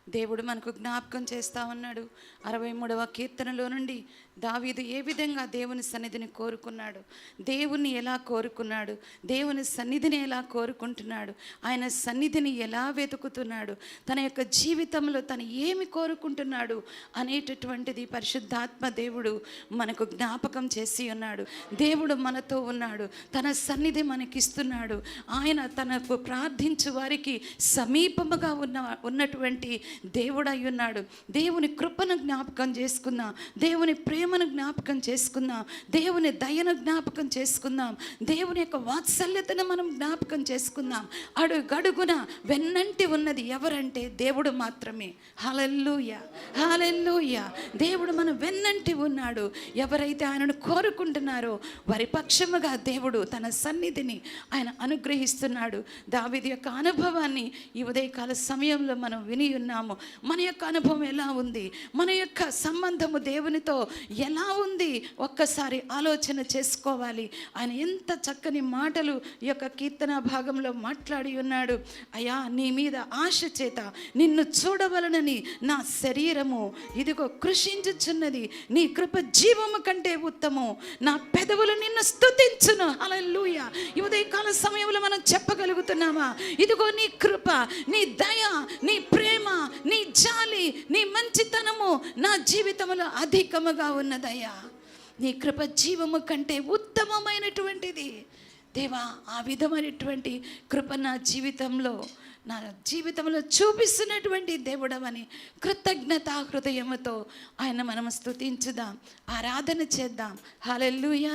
దేవుడు మనకు జ్ఞాపకం చేస్తూ ఉన్నాడు. 63వ కీర్తనలో నుండి దావీదు ఏ విధంగా దేవుని సన్నిధిని కోరుకున్నాడు, దేవుని ఎలా కోరుకున్నాడు, దేవుని సన్నిధిని ఎలా కోరుకుంటున్నాడు, ఆయన సన్నిధిని ఎలా వెతుకుతున్నాడు, తన యొక్క జీవితంలో తను ఏమి కోరుకుంటున్నాడు అనేటటువంటిది పరిశుద్ధాత్మ దేవుడు మనకు జ్ఞాపకం చేసి ఉన్నాడు. దేవుడు మనతో ఉన్నాడు, తన సన్నిధి మనకిస్తున్నాడు. ఆయన తనకు ప్రార్థించు వారికి సమీపముగా ఉన్నటువంటి దేవుడై ఉన్నాడు. దేవుని కృపను జ్ఞాపకం చేసుకుందాం, దేవుని ప్రేమను జ్ఞాపకం చేసుకుందాం, దేవుని దయను జ్ఞాపకం చేసుకుందాం, దేవుని యొక్క వాత్సల్యతను మనం జ్ఞాపకం చేసుకుందాం. అడుగడుగున వెన్నంటి ఉన్నది ఎవరంటే దేవుడు మాత్రమే. హల్లెలూయా, హల్లెలూయా. దేవుడు మన వెన్నంటి ఉన్నాడు. ఎవరైతే ఆయనను కోరుకుంటున్నారో వారి పక్షముగా దేవుడు తన సన్నిధిని ఆయన అనుగ్రహిస్తున్నాడు. దావీదు యొక్క అనుభవాన్ని ఈ ఉదయకాల సమయంలో మనం విని ఉన్నాము. మన యొక్క అనుభవం ఎలా ఉంది, మన యొక్క సంబంధము దేవునితో ఎలా ఉంది, ఒక్కసారి ఆలోచన చేసుకోవాలి. ఆయన ఎంత చక్కని మాటలు ఈ యొక్క కీర్తన భాగంలో మాట్లాడి ఉన్నాడు. అయ్యా, నీ మీద ఆశ చేత నిన్ను చూడవలనని నా శరీరము ఇదిగో కృషించుచున్నది, నీ కృప జీవము కంటే ఉత్తమం, నా పెదవులు నిన్ను స్తుతించును. హల్లెలూయా. ఈ ఉదయకాల సమయంలో మనం చెప్పగలుగుతున్నామా, ఇదిగో నీ కృప, నీ దయ, నీ ప్రేమ, నీ జాలి, నీ మంచితనము నా జీవితంలో అధికముగా ఉన్నదయ్యా. నీ కృప జీవము కంటే ఉత్తమమైనటువంటిది. దేవా, ఆ విధమైనటువంటి కృప నా జీవితంలో చూపిస్తున్నటువంటి దేవుడవని కృతజ్ఞతా హృదయముతో ఆయన మనం స్తుతించుదాం, ఆరాధన చేద్దాం. హల్లెలూయా.